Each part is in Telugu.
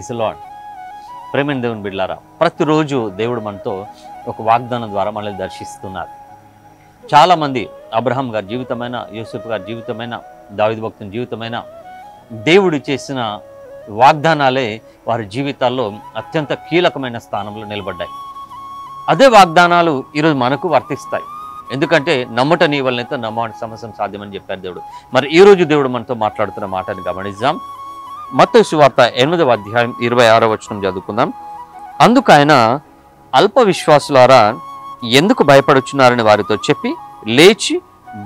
Praise lord. ప్రేమైన దేవుని బిడ్డలారా, ప్రతిరోజు దేవుడు మనతో ఒక వాగ్దానం ద్వారా మనల్ని దర్శిస్తున్నారు. చాలామంది అబ్రహాం గారి జీవితమైన, యూసుఫ్ గారి జీవితమైన, దావీదు భక్తుని జీవితమైన దేవుడు చేసిన వాగ్దానాలే వారి జీవితాల్లో అత్యంత కీలకమైన స్థానంలో నిలబడ్డాయి. అదే వాగ్దానాలు ఈరోజు మనకు వర్తిస్తాయి. ఎందుకంటే నమ్ముట నీ వల్లనైతే నమ్మని సమస్య సాధ్యమని చెప్పారు దేవుడు. మరి ఈరోజు దేవుడు మనతో మాట్లాడుతున్న మాటని గమనిద్దాం. మత్తయి సువార్త 8వ అధ్యాయం 26వ వచనం చదువుకుందాం. అందుకు ఆయన, అల్ప విశ్వాసులారా ఎందుకు భయపడుచున్నారని వారితో చెప్పి లేచి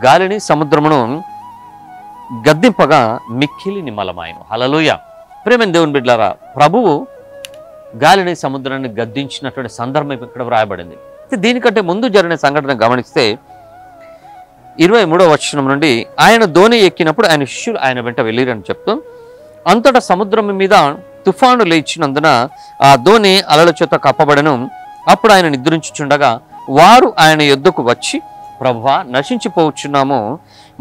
గాలిని సముద్రమును గద్దింపగా మిక్కిలి నిమ్మలమాయను. హల్లెలూయా. ప్రేమైన దేవుని బిడ్డలారా, ప్రభువు గాలిని సముద్రాన్ని గద్దించినటువంటి సందర్భం ఇక్కడ వ్రాయబడింది. దీనికంటే ముందు జరిగిన సంఘటన గమనిస్తే 23వ వచనం నుండి, ఆయన ధోని ఎక్కినప్పుడు ఆయన శిష్యులు ఆయన వెంట వెళ్ళిరని చెప్తూ, అంతటా సముద్రం మీద తుఫాను లేచినందున ఆ ధోని అలల చేత కప్పబడను. అప్పుడు ఆయన నిద్రించుచుండగా వారు ఆయన యొద్దకు వచ్చి, ప్రభువా, నశించిపోవచ్చున్నాము,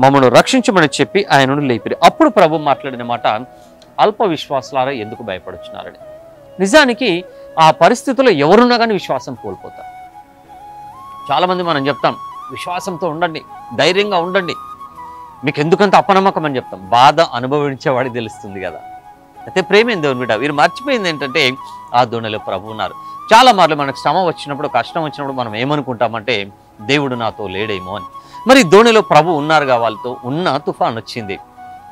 మమ్మను రక్షించమని చెప్పి ఆయనను లేపిరి. అప్పుడు ప్రభు మాట్లాడిన మాట, అల్ప విశ్వాసాలారా ఎందుకు భయపడుచున్నారని. నిజానికి ఆ పరిస్థితుల్లో ఎవరున్నా కానీ విశ్వాసం కోల్పోతారు. చాలామంది మనం చెప్తాం, విశ్వాసంతో ఉండండి, ధైర్యంగా ఉండండి, మీకు ఎందుకంత అపనమ్మకం అని చెప్తాం. బాధ అనుభవించేవాడికి తెలుస్తుంది కదా. అయితే ప్రేమైన దేవుని బిడ్డ, వీరు మర్చిపోయింది ఏంటంటే ఆ దోణిలో ప్రభు ఉన్నారు. చాలా మార్లు మనకు శ్రమ వచ్చినప్పుడు, కష్టం వచ్చినప్పుడు మనం ఏమనుకుంటామంటే దేవుడు నాతో లేడేమో అని. మరి దోణిలో ప్రభు ఉన్నారుగా, వాళ్ళతో ఉన్న తుఫాన్ వచ్చింది.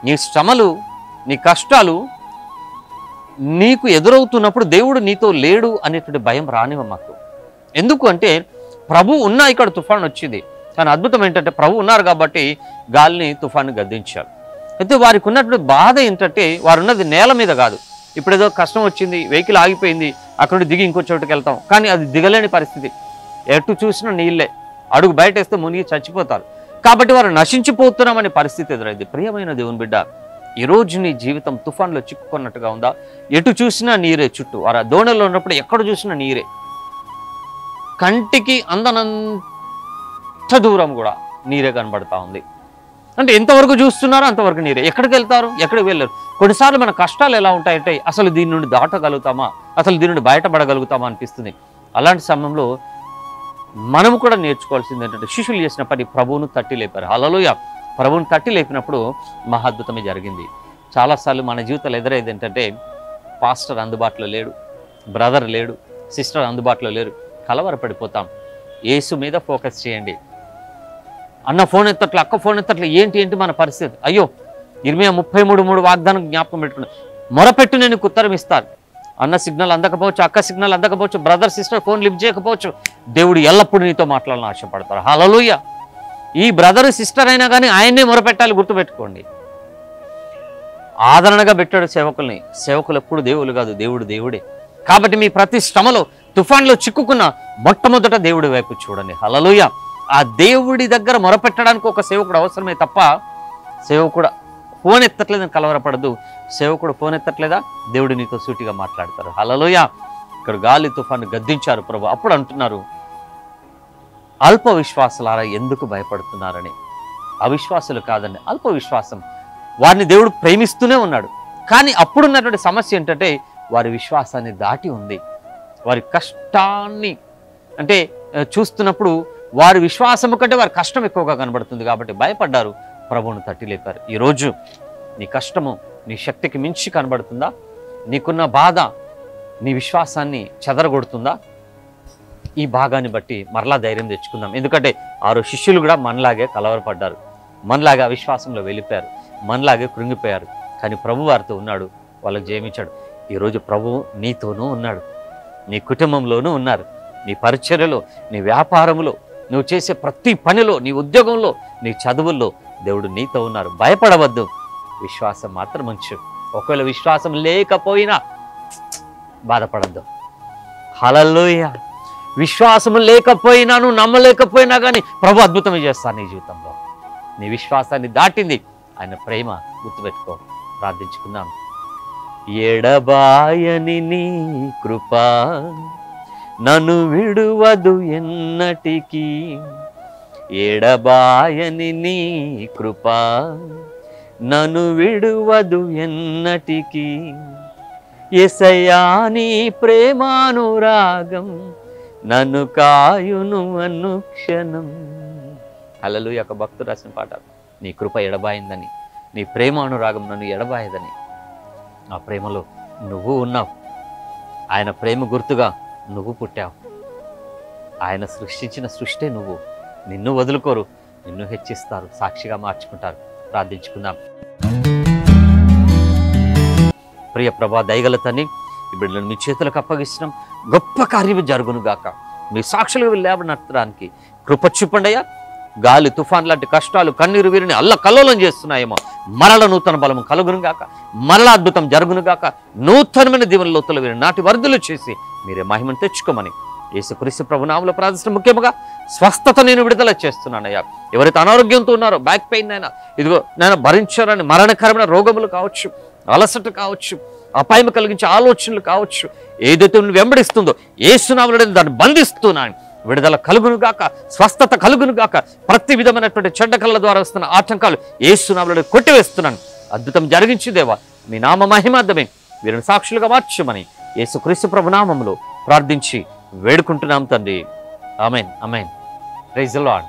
నీ శ్రమలు, నీ కష్టాలు నీకు ఎదురవుతున్నప్పుడు దేవుడు నీతో లేడు అనేటువంటి భయం రానివ్వ మాకు. ఎందుకు అంటే ప్రభు ఉన్నా ఇక్కడ తుఫాన్ వచ్చింది. కానీ అద్భుతం ఏంటంటే ప్రభు ఉన్నారు కాబట్టి గాలిని, తుఫాన్ని గద్దించారు. అయితే వారికి ఉన్నటువంటి బాధ ఏంటంటే వారు ఉన్నది నేల మీద కాదు. ఇప్పుడు ఏదో కష్టం వచ్చింది, వెహికల్ ఆగిపోయింది, అక్కడ నుండి దిగి ఇంకో చోటుకి వెళ్తాం, కానీ అది దిగలేని పరిస్థితి. ఎటు చూసినా నీళ్ళే, అడుగు బయట వేస్తే మునిగి చచ్చిపోతారు. కాబట్టి వారు నశించిపోతున్నామనే పరిస్థితి ఎదురైంది. ప్రియమైన దేవుని బిడ్డ, ఈరోజు నీ జీవితం తుఫాన్లో చిక్కుకున్నట్టుగా ఉందా? ఎటు చూసినా నీరే చుట్టూ. వారు ఆ దోణిలో ఉన్నప్పుడు ఎక్కడ చూసినా నీరే, కంటికి అందనంత దూరం కూడా నీరే కనబడతా ఉంది. అంటే ఎంతవరకు చూస్తున్నారో అంతవరకు నీరే. ఎక్కడికి వెళ్తారు, ఎక్కడికి వెళ్ళరు. కొన్నిసార్లు మన కష్టాలు ఎలా ఉంటాయంటే అసలు దీని నుండి దాటగలుగుతామా, అసలు దీని నుండి బయటపడగలుగుతామా అనిపిస్తుంది. అలాంటి సమయంలో మనము కూడా నేర్చుకోవాల్సింది ఏంటంటే శిష్యులు చేసిన పని ప్రభువును తట్టి లేపారు. హల్లెలూయా. ప్రభువును తట్టి లేపినప్పుడు మహాద్భుతమే జరిగింది. చాలాసార్లు మన జీవితాలు ఎదురైంది ఏంటంటే పాస్టర్ అందుబాటులో లేడు, బ్రదర్ లేడు, సిస్టర్ అందుబాటులో లేరు, కలవరపడిపోతాం. యేసు మీద ఫోకస్ చేయండి. అన్న ఫోన్ ఎత్తట్లు, అక్క ఫోన్ ఎత్తట్లు, ఏంటి మన పరిస్థితి? అయ్యో, ఇర్మియా 33:3 వాగ్దానం జ్ఞాపకం పెట్టుకున్నాను. మొరపెట్టు, నేను ఉత్తరం ఇస్తాను. అన్న సిగ్నల్ అందకపోవచ్చు, అక్క సిగ్నల్ అందకపోవచ్చు, బ్రదర్ సిస్టర్ ఫోన్ లిఫ్ట్ చేయకపోవచ్చు, దేవుడు ఎల్లప్పుడూ నీతో మాట్లాడాలని ఆశపడతారు. హల్లెలూయా. ఈ బ్రదర్ సిస్టర్ అయినా కానీ ఆయన్నే మొరపెట్టాలి, గుర్తుపెట్టుకోండి. ఆదరణగా పెట్టాడు సేవకుల్ని. సేవకులు ఎప్పుడు దేవుళ్ళు కాదు, దేవుడు దేవుడే. కాబట్టి మీ ప్రతి శ్రమలో, తుఫాన్లో చిక్కుకున్న మొట్టమొదట దేవుడి వైపు చూడండి. హల్లెలూయా. ఆ దేవుడి దగ్గర మొరపెట్టడానికి ఒక సేవకుడు అవసరమే తప్ప సేవకుడు ఫోన్ ఎత్తట్లేదని కలవరపడదు. సేవకుడు ఫోన్ ఎత్తట్లేదా, దేవుడు నీతో సూటిగా మాట్లాడతారు. హల్లెలూయా. ఇక్కడ గాలి తుఫాను గద్దించారు ప్రభు. అప్పుడు అంటున్నారు, అల్ప విశ్వాసులారా ఎందుకు భయపడుతున్నారని. అవిశ్వాసులు కాదండి, అల్ప విశ్వాసం. వారిని దేవుడు ప్రేమిస్తూనే ఉన్నాడు. కానీ అప్పుడున్నటువంటి సమస్య ఏంటంటే వారి విశ్వాసాన్ని దాటి ఉంది. వారి కష్టాన్ని అంటే చూస్తున్నప్పుడు వారి విశ్వాసము కంటే వారి కష్టం ఎక్కువగా కనబడుతుంది కాబట్టి భయపడ్డారు, ప్రభువును తట్టి లేపారు. ఈరోజు నీ కష్టము నీ శక్తికి మించి కనబడుతుందా? నీకున్న బాధ నీ విశ్వాసాన్ని చెదరగొడుతుందా? ఈ భాగాన్ని బట్టి మరలా ధైర్యం తెచ్చుకుందాం. ఎందుకంటే 6 శిష్యులు కూడా మనలాగే కలవరపడ్డారు, మనలాగే అవిశ్వాసంలో వెళ్ళిపోయారు, మనలాగే కృంగిపోయారు. కానీ ప్రభు వారితో ఉన్నాడు, వాళ్ళకి జయమిచ్చాడు. ఈరోజు ప్రభువు నీతోనూ ఉన్నాడు, నీ కుటుంబంలోనూ ఉన్నారు, నీ పరిచర్యలో, నీ వ్యాపారంలో, నువ్వు చేసే ప్రతి పనిలో, నీ ఉద్యోగంలో, నీ చదువుల్లో దేవుడు నీతో ఉన్నారు. భయపడవద్దు, విశ్వాసం మాత్రం ఉంచు. ఒకవేళ విశ్వాసం లేకపోయినా బాధపడద్దు. హల్లెలూయా. విశ్వాసం లేకపోయినా, నువ్వు నమ్మలేకపోయినా కానీ ప్రభు అద్భుతమే చేస్తాను నీ జీవితంలో. నీ విశ్వాసాన్ని దాటింది ఆయన ప్రేమ, గుర్తుపెట్టుకో. ప్రార్థించుకుందాం. ఎడబాయని నీ కృప నన్ను విడువదు ఎన్నటికీ, ఎడబాయని నీ కృప నన్ను విడువదు ఎన్నటికీ, యేసయ్యా నీ ప్రేమానురాగం నన్ను కాయును అనుక్షణం. హల్లెలూయా. ఒక భక్తుడు రాసిన పాట, నీ కృప ఎడబాయిందని, నీ ప్రేమానురాగం నన్ను ఎడబాయదని. ఆ ప్రేమలో నువ్వు ఉన్నావు. ఆయన ప్రేమ గుర్తుగా నువ్వు పుట్టావు. ఆయన సృష్టించిన సృష్టి నువ్వు. నిన్ను వదులుకోరు, నిన్ను హెచ్చిస్తారు, సాక్షిగా మార్చుకుంటారు. ప్రార్థించుకుందాం. ప్రియ ప్రభా, దయగల తండ్రి, ఈ బిడ్డలను మీ చేతులకు అప్పగిస్తున్నాం. గొప్ప కార్యము జరుగును గాక. మీ సాక్షులుగా లేవనెత్తడానికి కృప చూపండియా. గాలి తుఫాన్ లాంటి కష్టాలు కన్నీరు వీరిని అల్లకల్లోలం చేస్తున్నాయేమో, మరల నూతన బలము కలుగును గాక, మరల అద్భుతం జరుగును గాక. నూతనమైన దీవెన లోతులు వీరిని నాటి వరదలు చేసి మీరే మహిమను తెచ్చుకోమని యేసుక్రీస్తు ప్రభు నామములో ప్రార్థిస్తున్నాం. ముఖ్యంగా స్వస్థత నేను విడుదల చేస్తున్నానయ్యా. ఎవరైతే అనారోగ్యంతో ఉన్నారో, బ్యాక్ పెయిన్ అయినా, ఇదిగో నేను భరించారని మరణకరమైన రోగములు కావచ్చు, అలసట కావచ్చు, అపాయం కలిగించే ఆలోచనలు కావచ్చు, ఏదైతే నువ్వు వెంబడిస్తుందో యేసు నామములో దాన్ని బంధిస్తున్నాను. విడుదల కలుగును గాక, స్వస్థత కలుగును గాక. ప్రతి విధమైనటువంటి చెడ్డ కళ్ళ ద్వారా వస్తున్న ఆటంకాలు యేసు నామములో కొట్టివేస్తున్నాను. అద్భుతం జరిగించి దేవా, మీ నామ మహిమార్థమే వీరిని సాక్షులుగా మార్చమని యేసుక్రీస్తు ప్రభు నామములో ప్రార్థించి వేడుకుంటున్నాం తండ్రి. Amen, amen. Praise the lord.